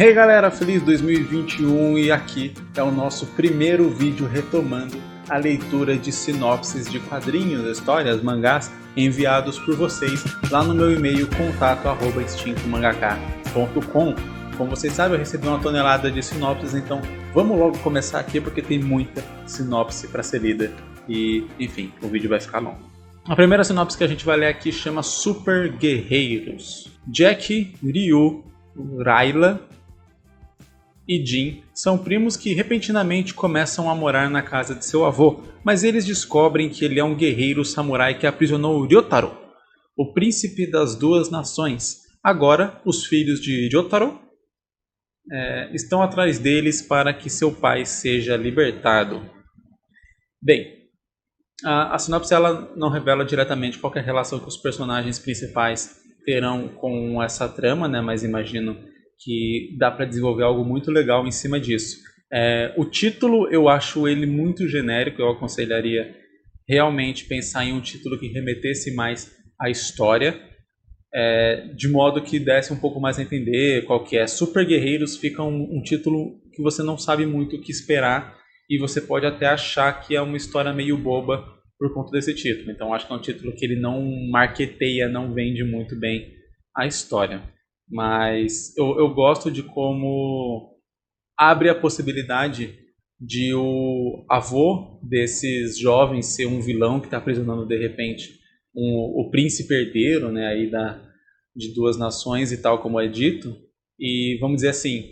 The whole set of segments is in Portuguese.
Hey galera, feliz 2021 e aqui é o nosso primeiro vídeo retomando a leitura de sinopses de quadrinhos, histórias, mangás enviados por vocês lá no meu e-mail contato@extintomangaka.com. Como vocês sabem, eu recebi uma tonelada de sinopses, então vamos logo começar aqui porque tem muita sinopse para ser lida e, enfim, o vídeo vai ficar longo. A primeira sinopse que a gente vai ler aqui chama Super Guerreiros. Jack, Ryu, Rayla e Jin são primos que repentinamente começam a morar na casa de seu avô, mas eles descobrem que ele é um guerreiro samurai que aprisionou Ryotaro, o príncipe das duas nações. Agora, os filhos de Ryotaro estão atrás deles para que seu pai seja libertado. Bem, a sinopse ela não revela diretamente qual é a relação que os personagens principais terão com essa trama, né? Mas imagino que dá para desenvolver algo muito legal em cima disso. O título eu acho ele muito genérico, eu aconselharia realmente pensar em um título que remetesse mais à história, de modo que desse um pouco mais a entender qual que é. Super Guerreiros fica um título que você não sabe muito o que esperar e você pode até achar que é uma história meio boba por conta desse título. Então acho que é um título que ele não marketeia, não vende muito bem a história. Mas eu gosto de como abre a possibilidade de o avô desses jovens ser um vilão que está aprisionando de repente o príncipe herdeiro, né, aí de duas nações e tal, como é dito. E vamos dizer assim,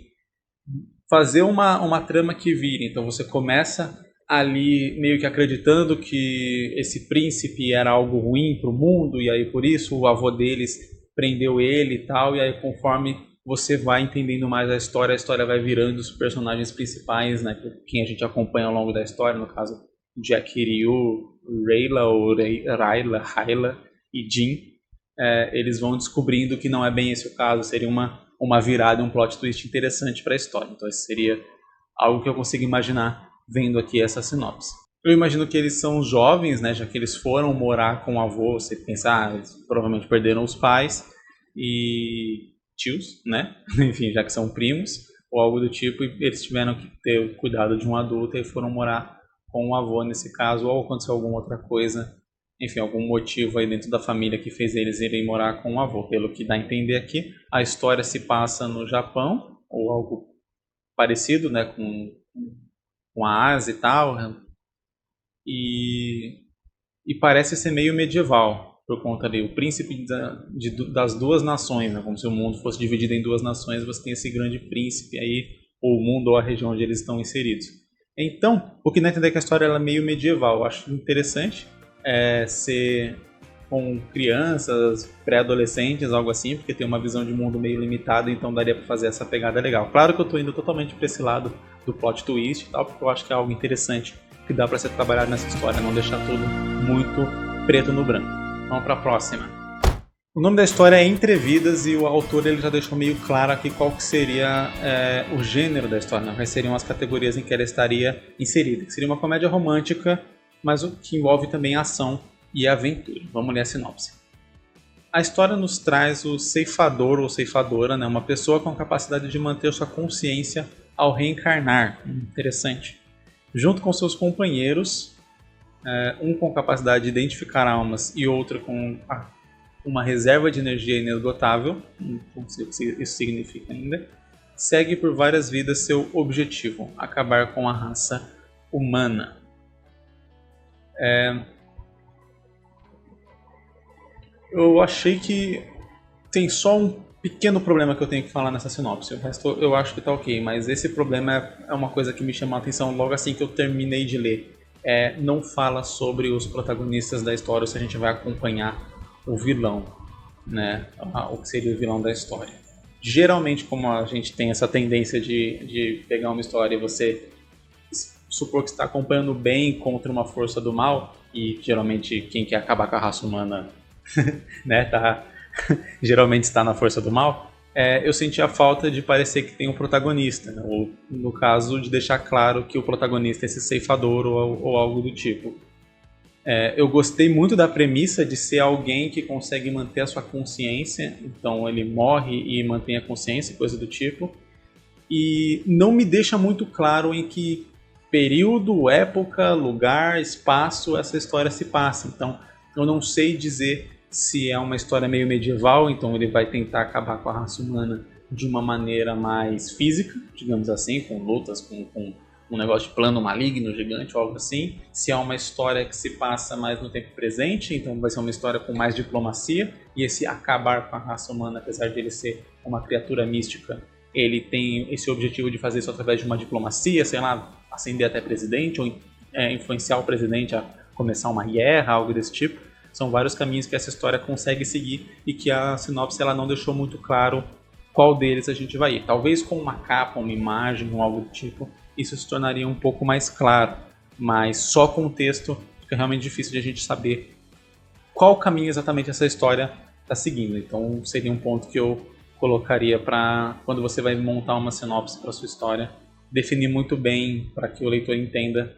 fazer uma trama que vire. Então você começa ali meio que acreditando que esse príncipe era algo ruim para o mundo e aí por isso o avô deles prendeu ele e tal, e aí conforme você vai entendendo mais a história vai virando os personagens principais, né, quem a gente acompanha ao longo da história, no caso Jack, Ryu, Rayla ou Rayla e Jin, eles vão descobrindo que não é bem esse o caso, seria uma virada, um plot twist interessante para a história. Então esse seria algo que eu consigo imaginar vendo aqui essa sinopse. Eu imagino que eles são jovens, né, já que eles foram morar com o avô. Você pensar, eles provavelmente perderam os pais e tios, né? Enfim, já que são primos ou algo do tipo, e eles tiveram que ter o cuidado de um adulto e foram morar com o avô nesse caso, ou aconteceu alguma outra coisa, enfim, algum motivo aí dentro da família que fez eles irem morar com o avô. Pelo que dá a entender aqui, a história se passa no Japão, ou algo parecido, né, com a Ásia e tal. E parece ser meio medieval, por conta ali, o príncipe das duas nações, né? Como se o mundo fosse dividido em duas nações, você tem esse grande príncipe aí, ou o mundo ou a região onde eles estão inseridos. Então, o que dá a entender que a história ela é meio medieval. Eu acho interessante ser com crianças, pré-adolescentes, algo assim, porque tem uma visão de mundo meio limitada, então daria para fazer essa pegada legal. Claro que eu estou indo totalmente para esse lado do plot twist e tal, porque eu acho que é algo interessante que dá para ser trabalhado nessa história, não deixar tudo muito preto no branco. Vamos para a próxima. O nome da história é Entre Vidas e o autor ele já deixou meio claro aqui qual que seria o gênero da história, né? Quais seriam as categorias em que ela estaria inserida. Que seria uma comédia romântica, mas o que envolve também ação e aventura. Vamos ler a sinopse. A história nos traz o ceifador ou ceifadora, né? Uma pessoa com a capacidade de manter sua consciência ao reencarnar. Interessante. Junto com seus companheiros, um com capacidade de identificar almas e outro com uma reserva de energia inesgotável, não sei o que isso significa ainda, segue por várias vidas seu objetivo, acabar com a raça humana. Eu achei que tem só um pequeno problema que eu tenho que falar nessa sinopse. O resto eu acho que tá ok, mas esse problema é uma coisa que me chamou a atenção logo assim que eu terminei de ler. Não fala sobre os protagonistas da história, ou se a gente vai acompanhar o vilão, né? O que seria o vilão da história. Geralmente, como a gente tem essa tendência de pegar uma história e você supor que está acompanhando bem contra uma força do mal, e geralmente quem quer acabar com a raça humana né, geralmente está na força do mal, eu senti a falta de parecer que tem um protagonista, né? Ou no caso de deixar claro que o protagonista é esse ceifador ou algo do tipo. Eu gostei muito da premissa de ser alguém que consegue manter a sua consciência, então ele morre e mantém a consciência, coisa do tipo, e não me deixa muito claro em que período, época, lugar, espaço essa história se passa. Então eu não sei dizer se é uma história meio medieval, então ele vai tentar acabar com a raça humana de uma maneira mais física, digamos assim, com lutas, com um negócio de plano maligno, gigante ou algo assim. Se é uma história que se passa mais no tempo presente, então vai ser uma história com mais diplomacia, e esse acabar com a raça humana, apesar de ele ser uma criatura mística, ele tem esse objetivo de fazer isso através de uma diplomacia, sei lá, ascender até presidente, ou influenciar o presidente a começar uma guerra, algo desse tipo. São vários caminhos que essa história consegue seguir e que a sinopse ela não deixou muito claro qual deles a gente vai ir. Talvez com uma capa, uma imagem ou algo do tipo, isso se tornaria um pouco mais claro, mas só com o texto fica realmente difícil de a gente saber qual caminho exatamente essa história está seguindo. Então seria um ponto que eu colocaria para quando você vai montar uma sinopse para sua história, definir muito bem para que o leitor entenda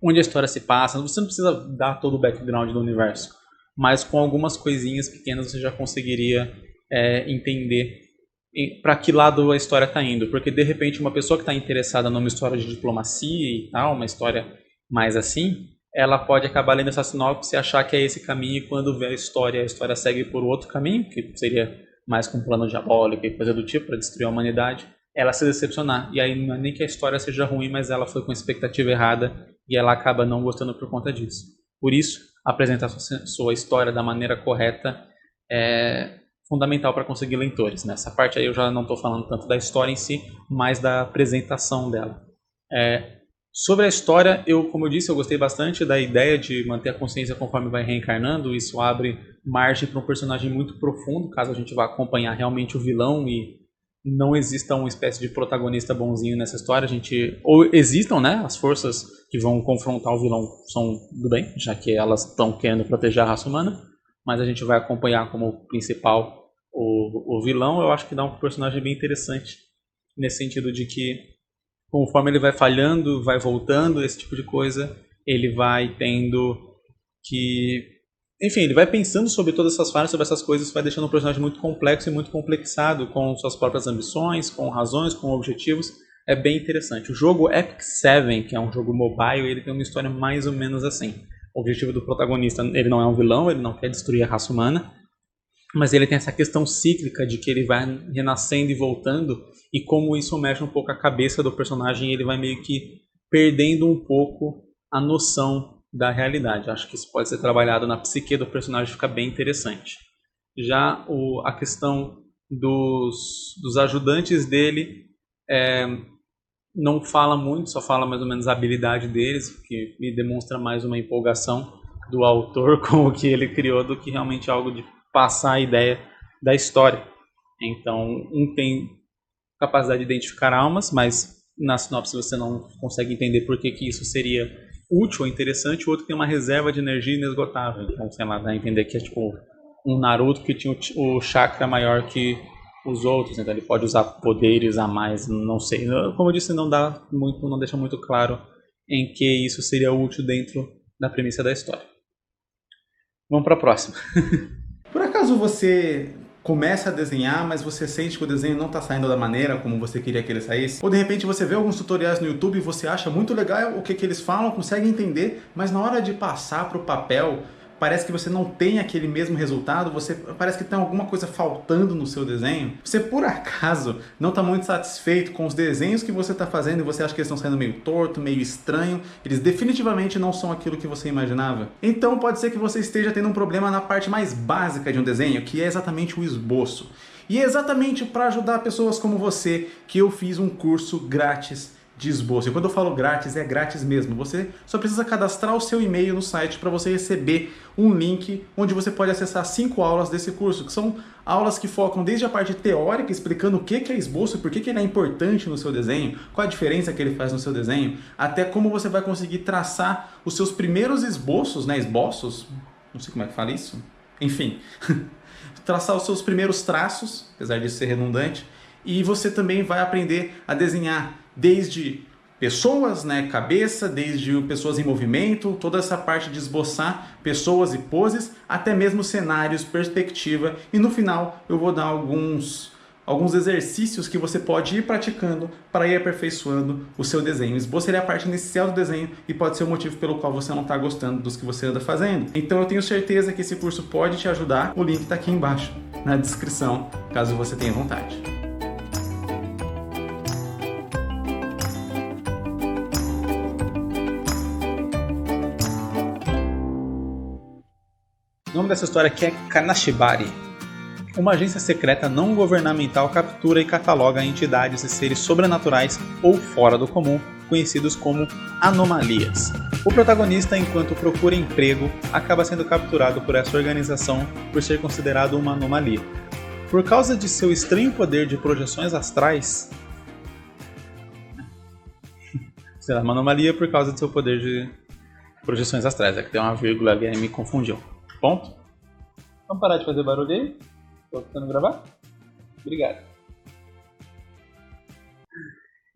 onde a história se passa. Você não precisa dar todo o background do universo, mas com algumas coisinhas pequenas você já conseguiria entender para que lado a história está indo, porque de repente uma pessoa que está interessada numa história de diplomacia e tal, uma história mais assim, ela pode acabar lendo essa sinopse e achar que é esse caminho, e quando vê a história segue por outro caminho, que seria mais com um plano diabólico e coisa do tipo, para destruir a humanidade, ela se decepcionar. E aí não é nem que a história seja ruim, mas ela foi com expectativa errada e ela acaba não gostando por conta disso. Por isso, apresentar sua história da maneira correta é fundamental para conseguir leitores. Nessa parte aí eu já não estou falando tanto da história em si, mas da apresentação dela. Sobre a história, como eu disse, eu gostei bastante da ideia de manter a consciência conforme vai reencarnando. Isso abre margem para um personagem muito profundo, caso a gente vá acompanhar realmente o vilão e não exista uma espécie de protagonista bonzinho nessa história. Ou existam, né, as forças que vão confrontar o vilão são do bem, já que elas estão querendo proteger a raça humana, mas a gente vai acompanhar como principal o vilão. Eu acho que dá um personagem bem interessante, nesse sentido de que conforme ele vai falhando, vai voltando, esse tipo de coisa, ele vai tendo que... Enfim, ele vai pensando sobre todas essas falhas, sobre essas coisas, vai deixando um personagem muito complexo e muito complexado, com suas próprias ambições, com razões, com objetivos. É bem interessante. O jogo Epic Seven, que é um jogo mobile, ele tem uma história mais ou menos assim. O objetivo do protagonista, ele não é um vilão, ele não quer destruir a raça humana, mas ele tem essa questão cíclica de que ele vai renascendo e voltando, e como isso mexe um pouco a cabeça do personagem, ele vai meio que perdendo um pouco a noção da realidade. Acho que isso pode ser trabalhado na psique do personagem, fica bem interessante. Já a questão dos ajudantes dele não fala muito, só fala mais ou menos a habilidade deles, que me demonstra mais uma empolgação do autor com o que ele criou do que realmente algo de passar a ideia da história. Então, um tem capacidade de identificar almas, mas na sinopse você não consegue entender por que isso seria útil ou interessante. O outro tem uma reserva de energia inesgotável. Então, sei lá, dá a entender que é tipo um Naruto que tinha o chakra maior que os outros, então ele pode usar poderes a mais, não sei. Como eu disse, não deixa muito claro em que isso seria útil dentro da premissa da história. Vamos para a próxima. Por acaso você começa a desenhar, mas você sente que o desenho não está saindo da maneira como você queria que ele saísse? Ou de repente você vê alguns tutoriais no YouTube e você acha muito legal o que eles falam, consegue entender, mas na hora de passar para o papel, parece que você não tem aquele mesmo resultado, parece que tem alguma coisa faltando no seu desenho. Você por acaso não está muito satisfeito com os desenhos que você está fazendo e você acha que eles estão saindo meio torto, meio estranho, eles definitivamente não são aquilo que você imaginava? Então pode ser que você esteja tendo um problema na parte mais básica de um desenho, que é exatamente o esboço. E é exatamente para ajudar pessoas como você que eu fiz um curso grátis de esboço. E quando eu falo grátis, é grátis mesmo. Você só precisa cadastrar o seu e-mail no site para você receber um link onde você pode acessar 5 aulas desse curso, que são aulas que focam desde a parte teórica, explicando o que é esboço, por que ele é importante no seu desenho, qual a diferença que ele faz no seu desenho, até como você vai conseguir traçar os seus primeiros esboços, né? Esboços? Não sei como é que fala isso. Enfim, traçar os seus primeiros traços, apesar disso ser redundante, e você também vai aprender a desenhar desde pessoas, né, cabeça, desde pessoas em movimento, toda essa parte de esboçar pessoas e poses, até mesmo cenários, perspectiva, e no final eu vou dar alguns alguns exercícios que você pode ir praticando para ir aperfeiçoando o seu desenho. O esboço é a parte inicial do desenho e pode ser o motivo pelo qual você não está gostando dos que você anda fazendo. Então eu tenho certeza que esse curso pode te ajudar. O link está aqui embaixo na descrição, caso você tenha vontade. O nome dessa história aqui é Kanashibari. Uma agência secreta não governamental captura e cataloga entidades e seres sobrenaturais ou fora do comum, conhecidos como anomalias. O protagonista, enquanto procura emprego, acaba sendo capturado por essa organização por ser considerado uma anomalia. Por causa de seu estranho poder de projeções astrais... Será uma anomalia por causa do seu poder de projeções astrais. É que tem uma vírgula ali e me confundiu. Ponto. Vamos parar de fazer barulho aí? Estou tentando gravar? Obrigado.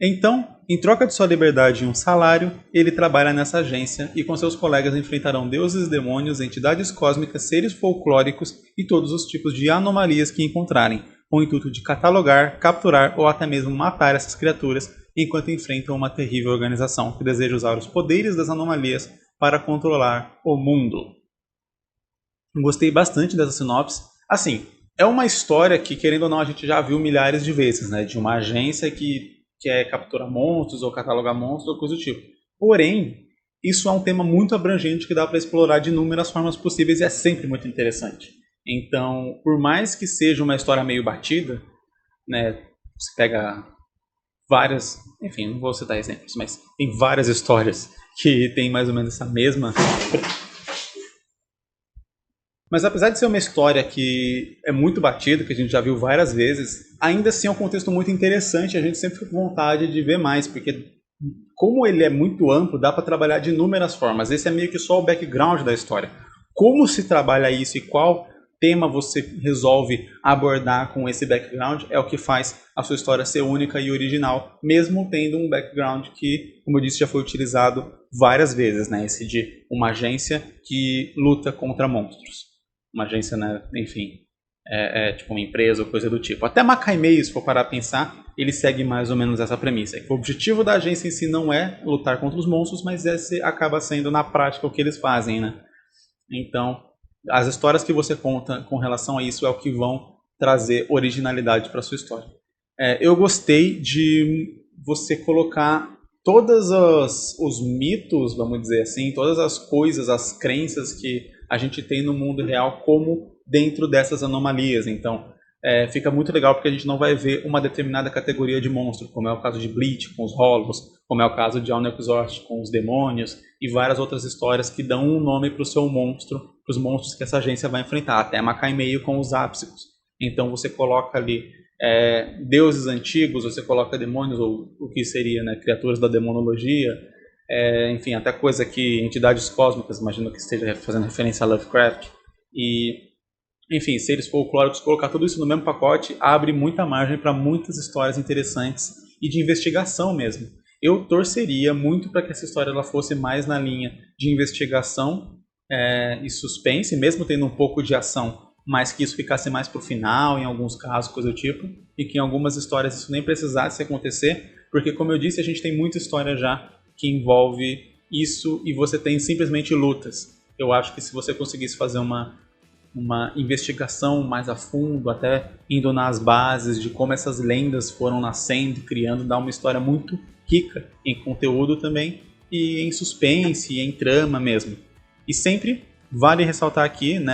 Então, em troca de sua liberdade e um salário, ele trabalha nessa agência e com seus colegas enfrentarão deuses, demônios, entidades cósmicas, seres folclóricos e todos os tipos de anomalias que encontrarem, com o intuito de catalogar, capturar ou até mesmo matar essas criaturas enquanto enfrentam uma terrível organização que deseja usar os poderes das anomalias para controlar o mundo. Gostei bastante dessa sinopse. Assim, é uma história que, querendo ou não, a gente já viu milhares de vezes, né? De uma agência que quer capturar monstros ou catalogar monstros ou coisa do tipo. Porém, isso é um tema muito abrangente que dá para explorar de inúmeras formas possíveis e é sempre muito interessante. Então, por mais que seja uma história meio batida, né? Você pega várias... Enfim, não vou citar exemplos, mas tem várias histórias que tem mais ou menos essa mesma... Mas apesar de ser uma história que é muito batida, que a gente já viu várias vezes, ainda assim é um contexto muito interessante, a gente sempre fica com vontade de ver mais, porque como ele é muito amplo, dá para trabalhar de inúmeras formas. Esse é meio que só o background da história. Como se trabalha isso e qual tema você resolve abordar com esse background é o que faz a sua história ser única e original, mesmo tendo um background que, como eu disse, já foi utilizado várias vezes, né? Esse de uma agência que luta contra monstros. Uma agência, né? Enfim, tipo uma empresa ou coisa do tipo. Até Macaimei, se for parar a pensar, ele segue mais ou menos essa premissa. O objetivo da agência em si não é lutar contra os monstros, mas esse acaba sendo na prática o que eles fazem, né? Então, as histórias que você conta com relação a isso é o que vão trazer originalidade para a sua história. Eu gostei de você colocar todos os mitos, vamos dizer assim, todas as coisas, as crenças que a gente tem no mundo real como dentro dessas anomalias. Então, fica muito legal porque a gente não vai ver uma determinada categoria de monstro, como é o caso de Bleach com os Hollows, como é o caso de Alno Exorcist com os demônios e várias outras histórias que dão um nome para o seu monstro, para os monstros que essa agência vai enfrentar, até Macaimei com os Ápsicos. Então você coloca ali deuses antigos, você coloca demônios, ou o que seria, né, criaturas da demonologia, enfim, até coisa que entidades cósmicas, imagino que esteja fazendo referência a Lovecraft, e enfim, seres folclóricos, colocar tudo isso no mesmo pacote abre muita margem para muitas histórias interessantes e de investigação mesmo. Eu torceria muito para que essa história ela fosse mais na linha de investigação e suspense, mesmo tendo um pouco de ação, mas que isso ficasse mais para o final, em alguns casos, coisa do tipo, e que em algumas histórias isso nem precisasse acontecer, porque, como eu disse, a gente tem muita história já que envolve isso e você tem simplesmente lutas. Eu acho que se você conseguisse fazer uma investigação mais a fundo, até indo nas bases de como essas lendas foram nascendo, criando, dá uma história muito rica em conteúdo também e em suspense, e em trama mesmo. E sempre vale ressaltar aqui, né,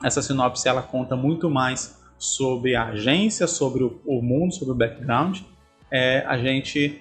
essa sinopse ela conta muito mais sobre a agência, sobre o mundo, sobre o background. A gente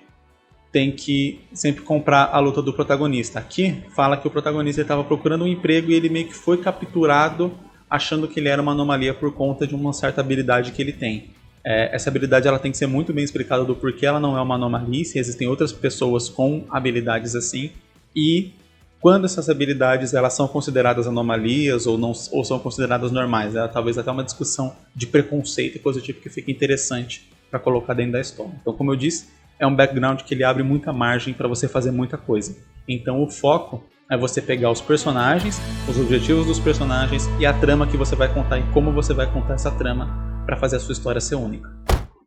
tem que sempre comprar a luta do protagonista. Aqui fala que o protagonista estava procurando um emprego e ele meio que foi capturado achando que ele era uma anomalia por conta de uma certa habilidade que ele tem. Essa habilidade ela tem que ser muito bem explicada do porquê ela não é uma anomalia, se existem outras pessoas com habilidades assim, e quando essas habilidades elas são consideradas anomalias ou são consideradas normais. Talvez até uma discussão de preconceito e coisa do tipo que fica interessante para colocar dentro da história. Então, como eu disse, é um background que ele abre muita margem para você fazer muita coisa. Então o foco é você pegar os personagens, os objetivos dos personagens e a trama que você vai contar e como você vai contar essa trama para fazer a sua história ser única.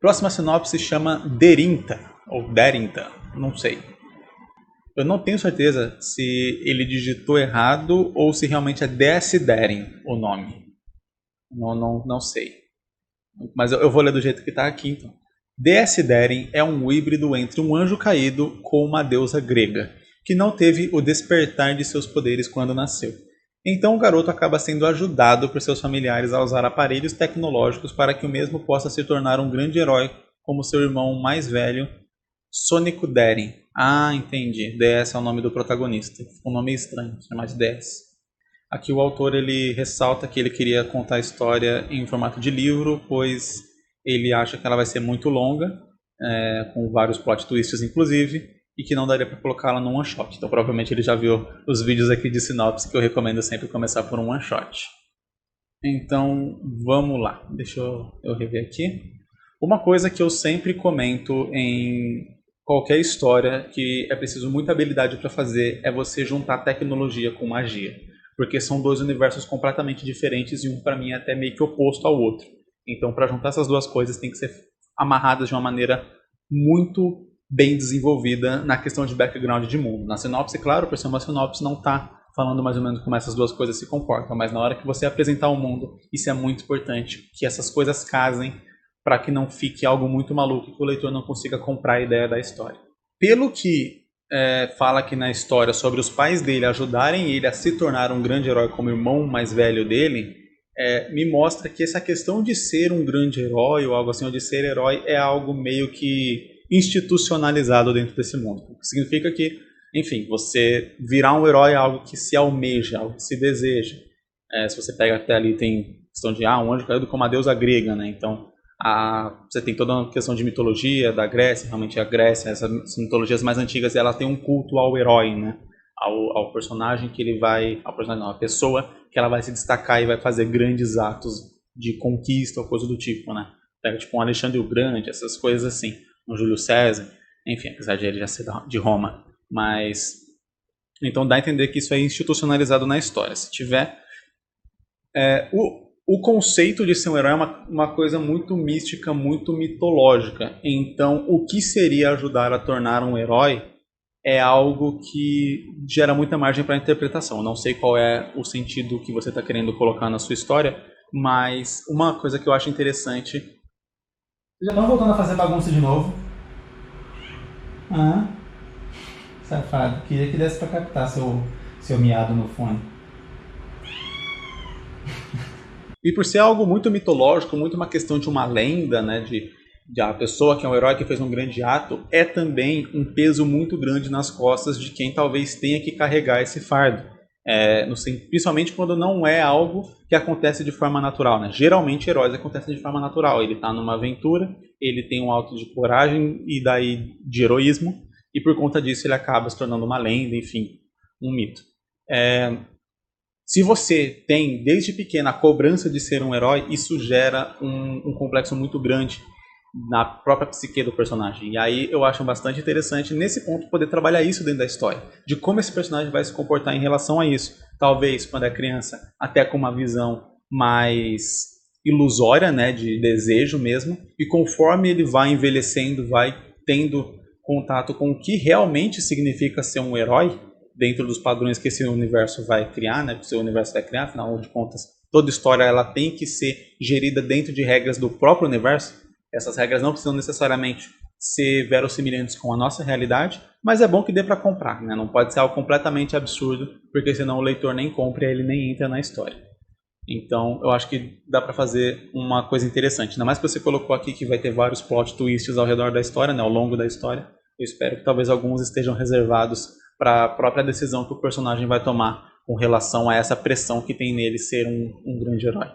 Próxima sinopse chama Derinta, ou Derinta, não sei. Eu não tenho certeza se ele digitou errado ou se realmente é Derin o nome. Não sei. Mas eu vou ler do jeito que está aqui então. Derin é um híbrido entre um anjo caído com uma deusa grega, que não teve o despertar de seus poderes quando nasceu. Então o garoto acaba sendo ajudado por seus familiares a usar aparelhos tecnológicos para que o mesmo possa se tornar um grande herói como seu irmão mais velho, Sônico Derin. Ah, entendi. DS é o nome do protagonista. Um nome estranho, chamar de DS. Aqui o autor ele ressalta que ele queria contar a história em formato de livro, pois ele acha que ela vai ser muito longa, com vários plot twists inclusive, e que não daria para colocá-la num one shot. Então provavelmente ele já viu os vídeos aqui de sinopse que eu recomendo sempre começar por um one shot. Então vamos lá, deixa eu rever aqui. Uma coisa que eu sempre comento em qualquer história que é preciso muita habilidade para fazer é você juntar tecnologia com magia. Porque são dois universos completamente diferentes e um para mim é até meio que oposto ao outro. Então para juntar essas duas coisas tem que ser amarradas de uma maneira muito bem desenvolvida na questão de background de mundo. Na sinopse, claro, por ser uma sinopse, não está falando mais ou menos como essas duas coisas se comportam, mas na hora que você apresentar o mundo, isso é muito importante, que essas coisas casem para que não fique algo muito maluco e que o leitor não consiga comprar a ideia da história. Pelo que fala aqui na história sobre os pais dele ajudarem ele a se tornar um grande herói como irmão mais velho dele, me mostra que essa questão de ser um grande herói ou algo assim, ou de ser herói, é algo meio que institucionalizado dentro desse mundo. O que significa que, enfim, você virar um herói é algo que se almeja, algo que se deseja. Se você pega até ali, tem questão de um anjo caído com uma deusa grega, né? Então, você tem toda uma questão de mitologia da Grécia, realmente a Grécia, essas mitologias mais antigas, ela tem um culto ao herói, né? Ao personagem que ele vai... Ao personagem não, a pessoa que ela vai se destacar e vai fazer grandes atos de conquista ou coisa do tipo, né? Pega tipo um Alexandre o Grande, essas coisas assim. Um Júlio César, enfim, apesar de ele já ser de Roma, mas então dá a entender que isso é institucionalizado na história. Se tiver o conceito de ser um herói é uma coisa muito mística, muito mitológica. Então, o que seria ajudar a tornar um herói é algo que gera muita margem para interpretação. Eu não sei qual é o sentido que você está querendo colocar na sua história, mas uma coisa que eu acho interessante. Já estão voltando a fazer bagunça de novo? Safado. Queria que desse pra captar seu miado no fone. E por ser algo muito mitológico, muito uma questão de uma lenda, né, de a pessoa que é um herói que fez um grande ato, é também um peso muito grande nas costas de quem talvez tenha que carregar esse fardo. Principalmente quando não é algo que acontece de forma natural, né? Geralmente heróis acontecem de forma natural. Ele está numa aventura, ele tem um alto de coragem e daí de heroísmo, e por conta disso ele acaba se tornando uma lenda, enfim, um mito. Se você tem desde pequena a cobrança de ser um herói, isso gera um complexo muito grande na própria psique do personagem. E aí eu acho bastante interessante, nesse ponto, poder trabalhar isso dentro da história. De como esse personagem vai se comportar em relação a isso. Talvez, quando é criança, até com uma visão mais ilusória, né, de desejo mesmo. E conforme ele vai envelhecendo, vai tendo contato com o que realmente significa ser um herói, dentro dos padrões que esse universo vai criar, né, que o seu universo vai criar, afinal de contas, toda história ela tem que ser gerida dentro de regras do próprio universo. Essas regras não precisam necessariamente ser verossimilhantes com a nossa realidade, mas é bom que dê para comprar, né? Não pode ser algo completamente absurdo, porque senão o leitor nem compra e ele nem entra na história. Então, eu acho que dá para fazer uma coisa interessante. Ainda mais que você colocou aqui que vai ter vários plot twists ao redor da história, né? Ao longo da história. Eu espero que talvez alguns estejam reservados para a própria decisão que o personagem vai tomar com relação a essa pressão que tem nele ser um grande herói.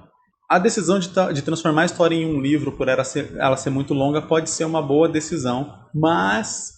A decisão de transformar a história em um livro, por ela ser muito longa, pode ser uma boa decisão, mas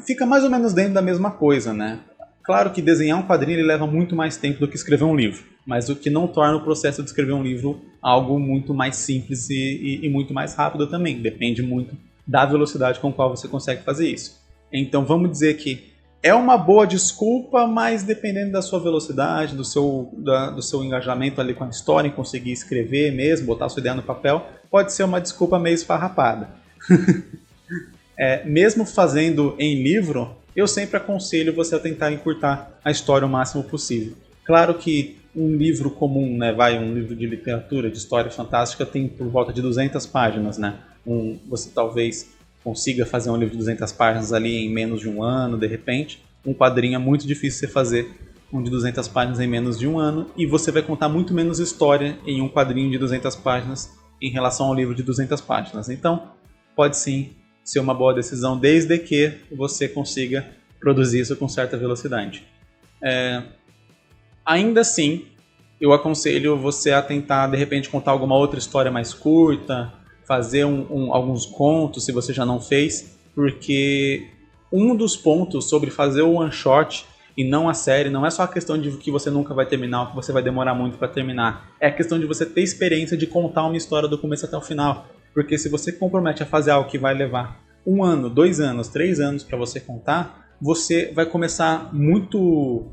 fica mais ou menos dentro da mesma coisa, né? Claro que desenhar um quadrinho ele leva muito mais tempo do que escrever um livro, mas o que não torna o processo de escrever um livro algo muito mais simples e muito mais rápido também. Depende muito da velocidade com a qual você consegue fazer isso. Então vamos dizer que é uma boa desculpa, mas dependendo da sua velocidade, do seu engajamento ali com a história, em conseguir escrever mesmo, botar sua ideia no papel, pode ser uma desculpa meio esfarrapada. Mesmo fazendo em livro, eu sempre aconselho você a tentar encurtar a história o máximo possível. Claro que um livro comum, né, um livro de literatura, de história fantástica, tem por volta de 200 páginas, né? Você talvez consiga fazer um livro de 200 páginas ali em menos de um ano, de repente. Um quadrinho é muito difícil você fazer um de 200 páginas em menos de um ano, e você vai contar muito menos história em um quadrinho de 200 páginas em relação ao livro de 200 páginas. Então, pode sim ser uma boa decisão, desde que você consiga produzir isso com certa velocidade. Ainda assim, eu aconselho você a tentar, de repente, contar alguma outra história mais curta, fazer alguns contos, se você já não fez, porque um dos pontos sobre fazer o one shot e não a série, não é só a questão de que você nunca vai terminar, ou que você vai demorar muito para terminar, é a questão de você ter experiência de contar uma história do começo até o final, porque se você compromete a fazer algo que vai levar 1 ano, 2 anos, 3 anos para você contar, você vai começar muito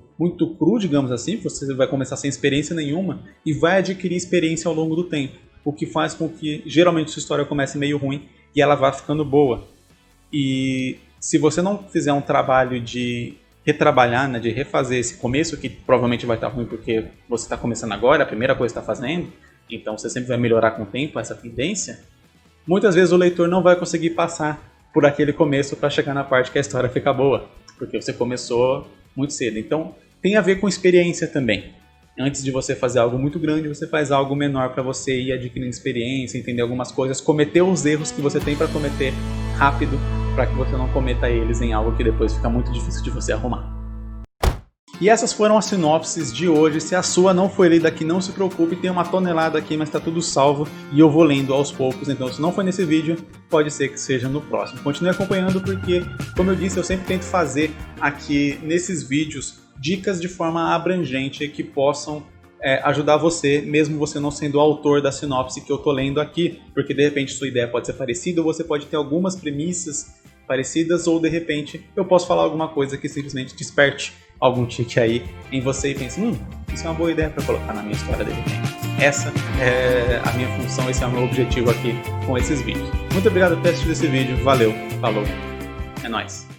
cru, digamos assim, você vai começar sem experiência nenhuma e vai adquirir experiência ao longo do tempo, o que faz com que geralmente sua história comece meio ruim e ela vá ficando boa. E se você não fizer um trabalho de retrabalhar, né, de refazer esse começo, que provavelmente vai estar ruim porque você está começando agora, a primeira coisa que está fazendo, então você sempre vai melhorar com o tempo, essa tendência, muitas vezes o leitor não vai conseguir passar por aquele começo para chegar na parte que a história fica boa, porque você começou muito cedo. Então tem a ver com experiência também. Antes de você fazer algo muito grande, você faz algo menor para você ir adquirindo experiência, entender algumas coisas, cometer os erros que você tem para cometer rápido, para que você não cometa eles em algo que depois fica muito difícil de você arrumar. E essas foram as sinopses de hoje. Se a sua não foi lida aqui, não se preocupe, tem uma tonelada aqui, mas está tudo salvo e eu vou lendo aos poucos. Então, se não foi nesse vídeo, pode ser que seja no próximo. Continue acompanhando porque, como eu disse, eu sempre tento fazer aqui nesses vídeos dicas de forma abrangente que possam ajudar você, mesmo você não sendo o autor da sinopse que eu tô lendo aqui, porque de repente sua ideia pode ser parecida, ou você pode ter algumas premissas parecidas, ou de repente eu posso falar alguma coisa que simplesmente desperte algum tique aí em você e pense, isso é uma boa ideia para colocar na minha história de repente. Essa é a minha função, esse é o meu objetivo aqui com esses vídeos. Muito obrigado por ter assistido esse vídeo, valeu, falou, é nóis!